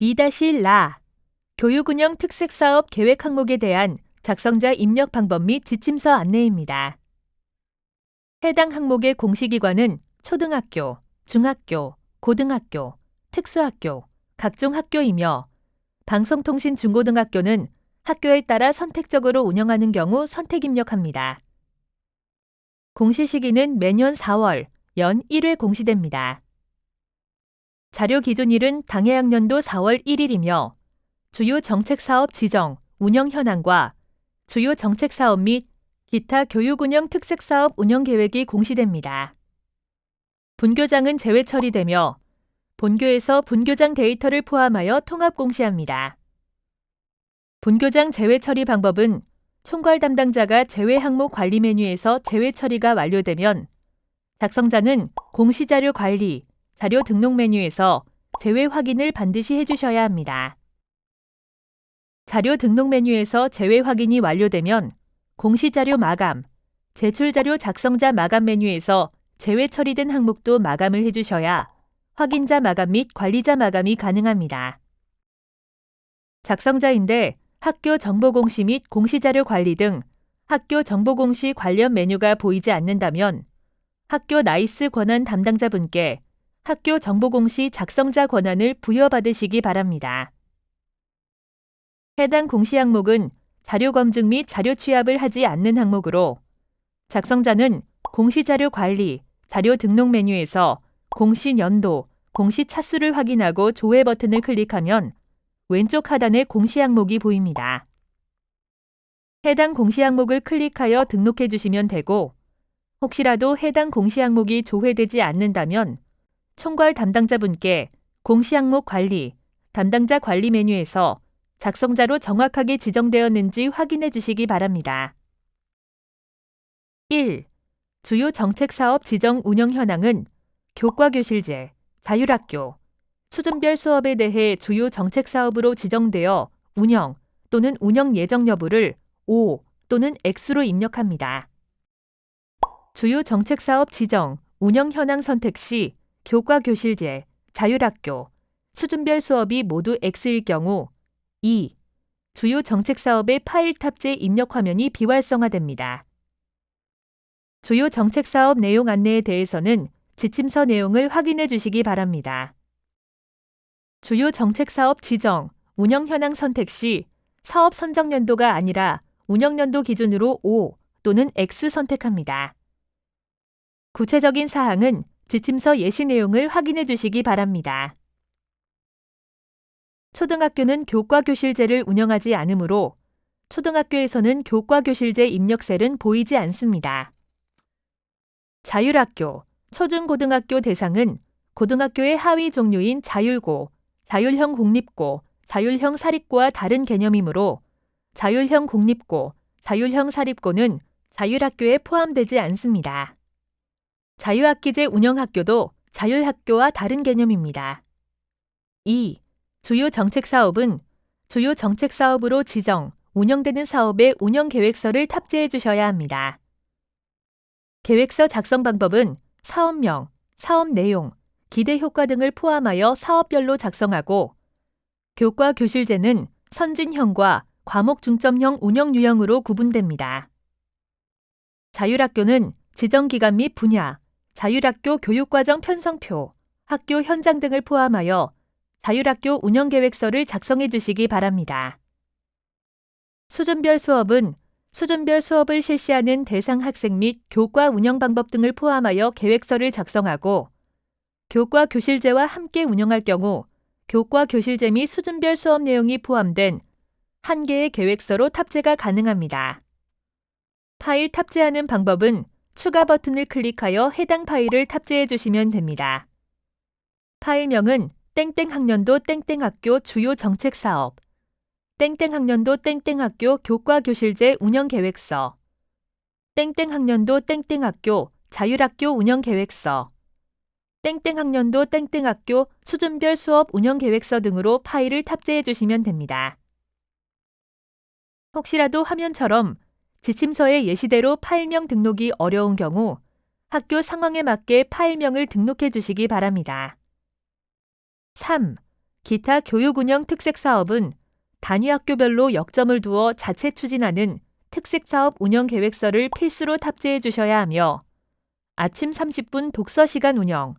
2-라 교육운영 특색사업 계획 항목에 대한 작성자 입력 방법 및 지침서 안내입니다. 해당 항목의 공시기관은 초등학교, 중학교, 고등학교, 특수학교, 각종 학교이며 방송통신 중고등학교는 학교에 따라 선택적으로 운영하는 경우 선택 입력합니다. 공시 시기는 매년 4월, 연 1회 공시됩니다. 자료 기준일은 당해학년도 4월 1일이며 주요 정책사업 지정, 운영 현황과 주요 정책사업 및 기타 교육운영 특색사업 운영계획이 공시됩니다. 분교장은 제외 처리되며 본교에서 분교장 데이터를 포함하여 통합 공시합니다. 분교장 제외 처리 방법은 총괄 담당자가 제외 항목 관리 메뉴에서 제외 처리가 완료되면 작성자는 공시자료 관리, 자료 등록 메뉴에서 제외 확인을 반드시 해주셔야 합니다. 자료 등록 메뉴에서 제외 확인이 완료되면 공시자료 마감, 제출자료 작성자 마감 메뉴에서 제외 처리된 항목도 마감을 해주셔야 확인자 마감 및 관리자 마감이 가능합니다. 작성자인데 학교 정보공시 및 공시자료 관리 등 학교 정보공시 관련 메뉴가 보이지 않는다면 학교 나이스 권한 담당자분께 학교 정보공시 작성자 권한을 부여받으시기 바랍니다. 해당 공시 항목은 자료 검증 및 자료 취합을 하지 않는 항목으로 작성자는 공시자료 관리, 자료 등록 메뉴에서 공시 연도, 공시 차수를 확인하고 조회 버튼을 클릭하면 왼쪽 하단에 공시 항목이 보입니다. 해당 공시 항목을 클릭하여 등록해 주시면 되고 혹시라도 해당 공시 항목이 조회되지 않는다면 총괄 담당자분께 공시 항목 관리, 담당자 관리 메뉴에서 작성자로 정확하게 지정되었는지 확인해 주시기 바랍니다. 1. 주요 정책사업 지정 운영 현황은 교과교실제, 자율학교, 수준별 수업에 대해 주요 정책사업으로 지정되어 운영 또는 운영 예정 여부를 O 또는 X로 입력합니다. 주요 정책사업 지정, 운영 현황 선택 시 교과교실제, 자율학교, 수준별 수업이 모두 X일 경우 2. 주요 정책사업의 파일 탑재 입력 화면이 비활성화됩니다. 주요 정책사업 내용 안내에 대해서는 지침서 내용을 확인해 주시기 바랍니다. 주요 정책사업 지정, 운영 현황 선택 시 사업 선정 연도가 아니라 운영 연도 기준으로 O 또는 X 선택합니다. 구체적인 사항은 지침서 예시 내용을 확인해 주시기 바랍니다. 초등학교는 교과교실제를 운영하지 않으므로 초등학교에서는 교과교실제 입력셀은 보이지 않습니다. 자율학교, 초중고등학교 대상은 고등학교의 하위 종류인 자율고, 자율형 공립고, 자율형 사립고와 다른 개념이므로 자율형 공립고, 자율형 사립고는 자율학교에 포함되지 않습니다. 자유학기제 운영학교도 자율학교와 다른 개념입니다. 2. 주요 정책사업은 주요 정책사업으로 지정, 운영되는 사업의 운영계획서를 탑재해 주셔야 합니다. 계획서 작성 방법은 사업명, 사업 내용, 기대 효과 등을 포함하여 사업별로 작성하고 교과교실제는 선진형과 과목 중점형 운영 유형으로 구분됩니다. 자율학교는 지정기간 및 분야, 자율학교 교육과정 편성표, 학교 현장 등을 포함하여 자율학교 운영계획서를 작성해 주시기 바랍니다. 수준별 수업은 수준별 수업을 실시하는 대상 학생 및 교과 운영 방법 등을 포함하여 계획서를 작성하고 교과 교실제와 함께 운영할 경우 교과 교실제 및 수준별 수업 내용이 포함된 한 개의 계획서로 탑재가 가능합니다. 파일 탑재하는 방법은 추가 버튼을 클릭하여 해당 파일을 탑재해 주시면 됩니다. 파일명은 땡땡학년도 땡땡학교 주요 정책사업, 땡땡학년도 땡땡학교 교과교실제 운영계획서, 땡땡학년도 땡땡학교 자율학교 운영계획서, 땡땡학년도 땡땡학교 수준별 수업 운영계획서 등으로 파일을 탑재해 주시면 됩니다. 혹시라도 화면처럼 지침서의 예시대로 파일명 등록이 어려운 경우 학교 상황에 맞게 파일명을 등록해 주시기 바랍니다. 3. 기타 교육운영 특색사업은 단위 학교별로 역점을 두어 자체 추진하는 특색사업 운영계획서를 필수로 탑재해 주셔야 하며 아침 30분 독서시간 운영,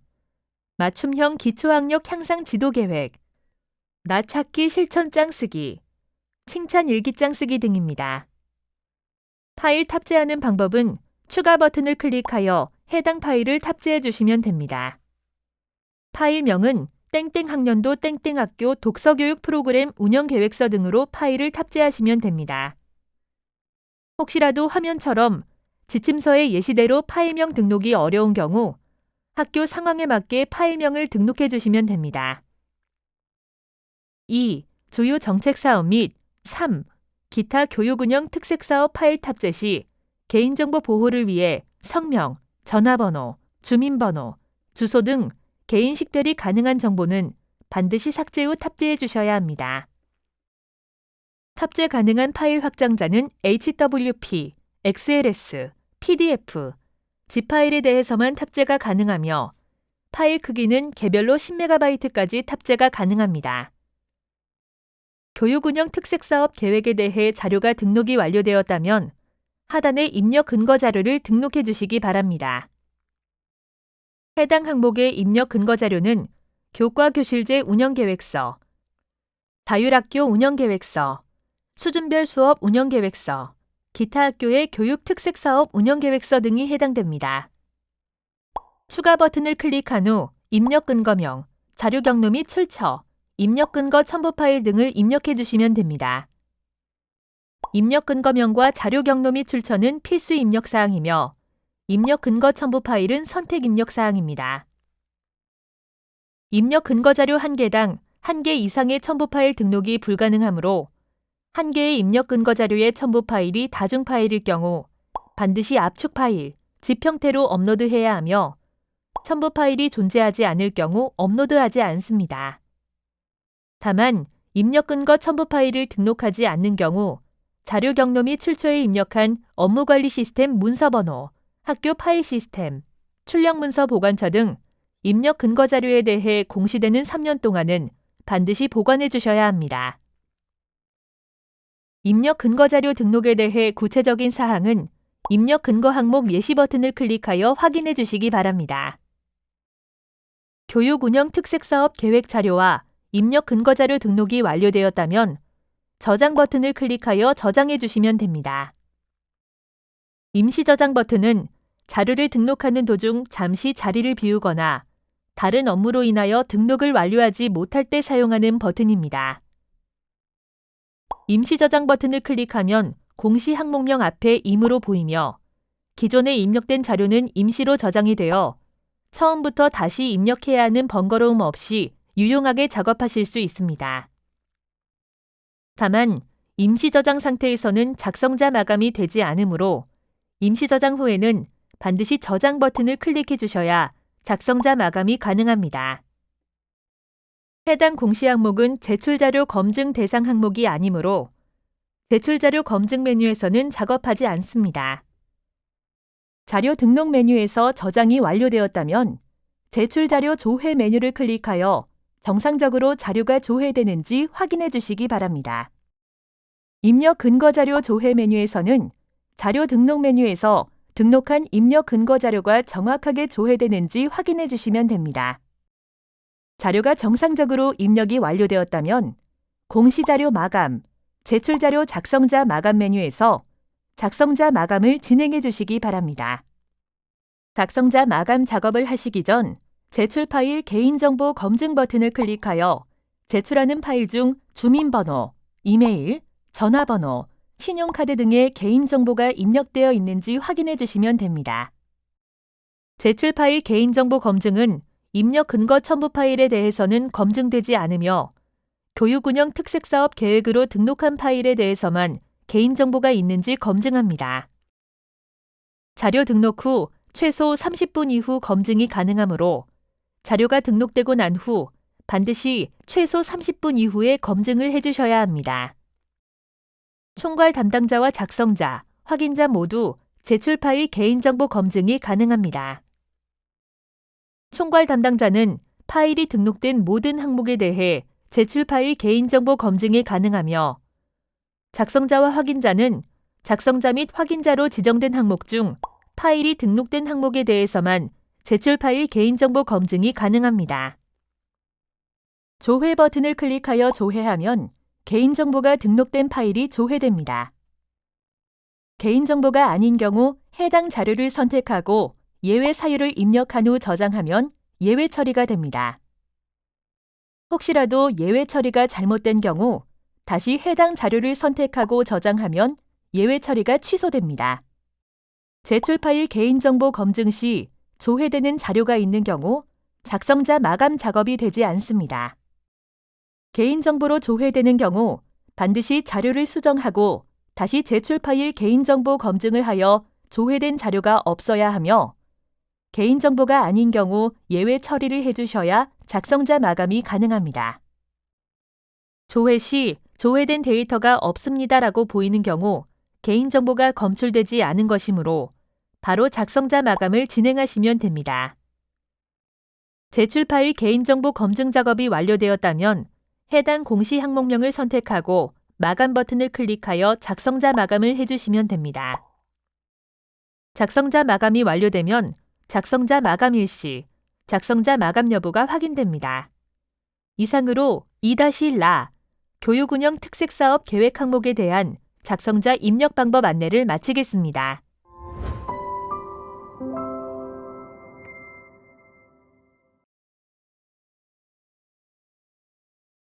맞춤형 기초학력 향상 지도계획, 나 찾기 실천장 쓰기, 칭찬 일기장 쓰기 등입니다. 파일 탑재하는 방법은 추가 버튼을 클릭하여 해당 파일을 탑재해 주시면 됩니다. 파일명은 땡땡 학년도 땡땡 학교 독서교육 프로그램 운영계획서 등으로 파일을 탑재하시면 됩니다. 혹시라도 화면처럼 지침서의 예시대로 파일명 등록이 어려운 경우 학교 상황에 맞게 파일명을 등록해 주시면 됩니다. 2. 주요 정책사업 및 3. 기타 교육운영 특색사업 파일 탑재 시 개인정보 보호를 위해 성명, 전화번호, 주민번호, 주소 등 개인 식별이 가능한 정보는 반드시 삭제 후 탑재해 주셔야 합니다. 탑재 가능한 파일 확장자는 HWP, XLS, PDF, zip 파일에 대해서만 탑재가 가능하며 파일 크기는 개별로 10MB까지 탑재가 가능합니다. 교육운영 특색사업 계획에 대해 자료가 등록이 완료되었다면 하단의 입력 근거 자료를 등록해 주시기 바랍니다. 해당 항목의 입력 근거 자료는 교과교실제 운영계획서, 자율학교 운영계획서, 수준별 수업 운영계획서, 기타 학교의 교육 특색사업 운영계획서 등이 해당됩니다. 추가 버튼을 클릭한 후 입력 근거명, 자료 경로 및 출처, 입력 근거 첨부 파일 등을 입력해 주시면 됩니다. 입력 근거명과 자료 경로 및 출처는 필수 입력 사항이며 입력 근거 첨부 파일은 선택 입력 사항입니다. 입력 근거 자료 1개당 1개 이상의 첨부 파일 등록이 불가능하므로 1개의 입력 근거 자료의 첨부 파일이 다중 파일일 경우 반드시 압축 파일, zip 형태로 업로드해야 하며 첨부 파일이 존재하지 않을 경우 업로드하지 않습니다. 다만 입력 근거 첨부 파일을 등록하지 않는 경우 자료 경로 및 출처에 입력한 업무관리 시스템 문서번호, 학교 파일 시스템, 출력 문서 보관처 등 입력 근거 자료에 대해 공시되는 3년 동안은 반드시 보관해 주셔야 합니다. 입력 근거 자료 등록에 대해 구체적인 사항은 입력 근거 항목 예시 버튼을 클릭하여 확인해 주시기 바랍니다. 교육 운영 특색사업 계획 자료와 입력 근거 자료 등록이 완료되었다면 저장 버튼을 클릭하여 저장해 주시면 됩니다. 임시 저장 버튼은 자료를 등록하는 도중 잠시 자리를 비우거나 다른 업무로 인하여 등록을 완료하지 못할 때 사용하는 버튼입니다. 임시 저장 버튼을 클릭하면 공시 항목명 앞에 임으로 보이며 기존에 입력된 자료는 임시로 저장이 되어 처음부터 다시 입력해야 하는 번거로움 없이 유용하게 작업하실 수 있습니다. 다만 임시 저장 상태에서는 작성자 마감이 되지 않으므로 임시 저장 후에는 반드시 저장 버튼을 클릭해 주셔야 작성자 마감이 가능합니다. 해당 공시 항목은 제출자료 검증 대상 항목이 아니므로 제출자료 검증 메뉴에서는 작업하지 않습니다. 자료 등록 메뉴에서 저장이 완료되었다면 제출자료 조회 메뉴를 클릭하여 정상적으로 자료가 조회되는지 확인해 주시기 바랍니다. 입력 근거 자료 조회 메뉴에서는 자료 등록 메뉴에서 등록한 입력 근거 자료가 정확하게 조회되는지 확인해 주시면 됩니다. 자료가 정상적으로 입력이 완료되었다면 공시자료 마감, 제출자료 작성자 마감 메뉴에서 작성자 마감을 진행해 주시기 바랍니다. 작성자 마감 작업을 하시기 전 제출 파일 개인정보 검증 버튼을 클릭하여 제출하는 파일 중 주민번호, 이메일, 전화번호, 신용카드 등의 개인정보가 입력되어 있는지 확인해 주시면 됩니다. 제출 파일 개인정보 검증은 입력 근거 첨부 파일에 대해서는 검증되지 않으며 교육운영 특색사업 계획으로 등록한 파일에 대해서만 개인정보가 있는지 검증합니다. 자료 등록 후 최소 30분 이후 검증이 가능하므로 자료가 등록되고 난 후 반드시 최소 30분 이후에 검증을 해주셔야 합니다. 총괄 담당자와 작성자, 확인자 모두 제출 파일 개인정보 검증이 가능합니다. 총괄 담당자는 파일이 등록된 모든 항목에 대해 제출 파일 개인정보 검증이 가능하며 작성자와 확인자는 작성자 및 확인자로 지정된 항목 중 파일이 등록된 항목에 대해서만 제출 파일 개인정보 검증이 가능합니다. 조회 버튼을 클릭하여 조회하면 개인정보가 등록된 파일이 조회됩니다. 개인정보가 아닌 경우 해당 자료를 선택하고 예외 사유를 입력한 후 저장하면 예외 처리가 됩니다. 혹시라도 예외 처리가 잘못된 경우 다시 해당 자료를 선택하고 저장하면 예외 처리가 취소됩니다. 제출 파일 개인정보 검증 시 조회되는 자료가 있는 경우 작성자 마감 작업이 되지 않습니다. 개인정보로 조회되는 경우 반드시 자료를 수정하고 다시 제출 파일 개인정보 검증을 하여 조회된 자료가 없어야 하며 개인정보가 아닌 경우 예외 처리를 해주셔야 작성자 마감이 가능합니다. 조회 시 조회된 데이터가 없습니다라고 보이는 경우 개인정보가 검출되지 않은 것이므로 바로 작성자 마감을 진행하시면 됩니다. 제출 파일 개인정보 검증 작업이 완료되었다면 해당 공시 항목명을 선택하고 마감 버튼을 클릭하여 작성자 마감을 해주시면 됩니다. 작성자 마감이 완료되면 작성자 마감 일시, 작성자 마감 여부가 확인됩니다. 이상으로 2-라 교육운영 특색사업 계획 항목에 대한 작성자 입력 방법 안내를 마치겠습니다.